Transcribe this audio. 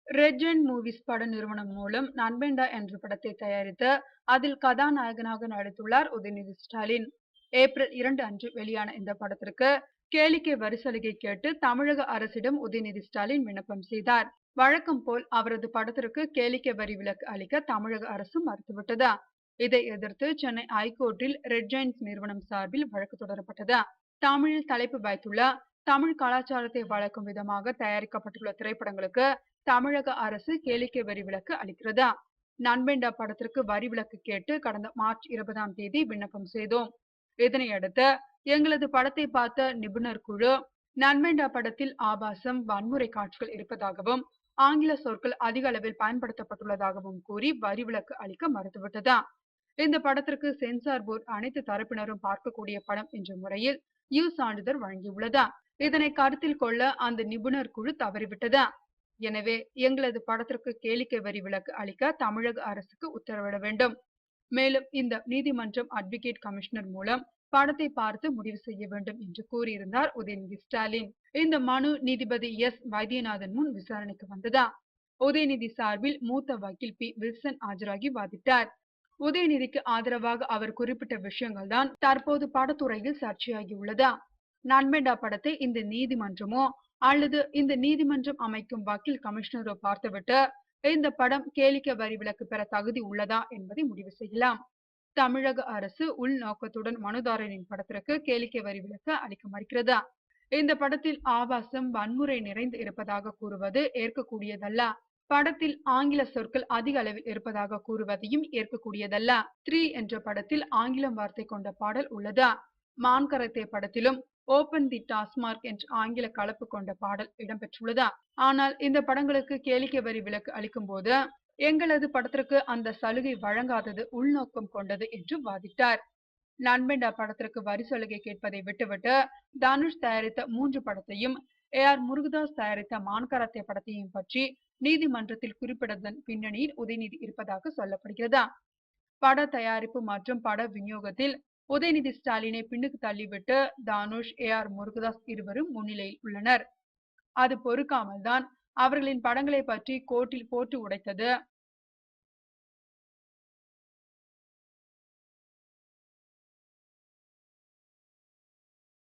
Red giant movies பட நிறுவனம் மூலம் நண்பேண்டா என்ற படத்தை தயாரித்து அதில் கதாநாயகனாக நடித்துள்ளார் உதயநிதி ஸ்டாலின். ஏப்ரல் 2 அன்று வெளியான இந்த படத்திற்கு கேளிக்கை வரி சலுகை கேட்டு தமிழக அரசிடம் உதயநிதி ஸ்டாலின் விண்ணப்பம் செய்தார். வழக்கம் போல் அவரது படத்திற்கு கேளிக்கை வரி விலக்கு அளிக்க தமிழக அரசு மறுத்துவிட்டது. இதை எதிர்த்து சென்னை ஐகோர்ட்டில் ரெட் ஜெயண்ட்ஸ் நிறுவனம் சார்பில் வழக்கு தொடரப்பட்டது. தமிழில் தலைப்பு வைத்துள்ள தமிழ் கலாச்சாரத்தை வளர்க்கும் விதமாக தயாரிக்கப்பட்டுள்ள திரைப்படங்களுக்கு தமிழக அரசு கேளிக்கை வரி விலக்கு அளிக்கிறது. நண்பேண்டா படத்திற்கு வரி விலக்கு கேட்டு கடந்த மார்ச் 20ஆம் தேதி விண்ணப்பம் செய்தோம். இதனையடுத்து எங்களது படத்தை பார்த்த நிபுணர் குழு நண்பேண்டா படத்தில் ஆபாசம், வன்முறை காட்சிகள் இருப்பதாகவும் ஆங்கில சொற்கள் அதிக அளவில் பயன்படுத்தப்பட்டுள்ளதாகவும் கூறி வரி விலக்கு அளிக்க மறுத்துவிட்டது. இந்த படத்திற்கு சென்சார் போர்டு அனைத்து தரப்பினரும் பார்க்கக்கூடிய படம் என்ற முறையில் சான்றிதழ் வழங்கியுள்ளது. இதனை கருத்தில் கொள்ள அந்த நிபுணர் குழு தவறிவிட்டது. எனவே எங்களது படத்திற்கு கேளிக்கை வரி விலக்கு அளிக்க தமிழக அரசுக்கு உத்தரவிட வேண்டும். மேலும் இந்த நீதிமன்றம் அட்வொகேட் கமிஷனர் மூலம் படத்தை பார்த்து முடிவு செய்ய வேண்டும் என்று கூறியிருந்தார் உதயநிதி ஸ்டாலின். இந்த மனு நீதிபதி எஸ் வைத்தியநாதன் முன் விசாரணைக்கு வந்தது. உதயநிதி சார்பில் மூத்த வக்கீல் பி வில்சன் ஆஜராகி வாதிட்டார். உதயநிதிக்கு ஆதரவாக அவர் குறிப்பிட்ட விஷயங்கள் தான் தற்போது படத்துறையில் சர்ச்சையாகியுள்ளது. நண்பேண்டா படத்தை இந்த நீதிமன்றமோ அல்லது இந்த நீதிமன்றம் அமைக்கும் வக்கீல் கமிஷனரோ பார்த்துவிட்டு இந்த படம் கேளிக்கை வரி விலக்கு பெற தகுதி உள்ளதா என்பதை முடிவு செய்யலாம். தமிழக அரசு உள்நோக்கத்துடன் மனுதாரரின் படத்திற்கு கேளிக்கை வரி விலக்கு அளிக்க மறுக்கிறது. இந்த படத்தில் ஆபாசம், வன்முறை நிறைந்து இருப்பதாக கூறுவது ஏற்கக்கூடியதல்ல. படத்தில் ஆங்கில சொற்கள் அதிக அளவில் இருப்பதாக கூறுவதையும் ஏற்கக்கூடியதல்ல. 3 என்ற படத்தில் ஆங்கிலம் வார்த்தை கொண்ட பாடல் உள்ளது. மான் கராத்தே படத்திலும் ஓபன் தி டாஸ்மார்க் என்ற ஆங்கில கலப்பு கொண்ட பாடல் இடம்பெற்றுள்ளது. ஆனால் இந்த படங்களுக்கு கேளிக்கை வரி விலக்கு அளிக்கும் போது எங்களது படத்திற்கு அந்த சலுகை வழங்காதது உள்நோக்கம் கொண்டது என்று வாதிட்டார். நண்பேண்டா படத்திற்கு வரி சலுகை கேட்பதை விட்டுவிட்டு தனுஷ் தயாரித்த 3 படத்தையும் AR முருகதாஸ் தயாரித்த மான் கராத்தே படத்தையும் பற்றி நீதிமன்றத்தில் குறிப்பிட்டதன் பின்னணியில் உதயநிதி இருப்பதாக சொல்லப்படுகிறது. பட தயாரிப்பு மற்றும் பட விநியோகத்தில் உதயநிதி ஸ்டாலினை பின்னுக்கு தள்ளிவிட்டு தனுஷ், AR முருகதாஸ் இருவரும் முன்னிலையில் உள்ளனர். அது பொறுக்காமல் தான் அவர்களின் படங்களை பற்றி கோர்ட்டில் போட்டு உடைத்தது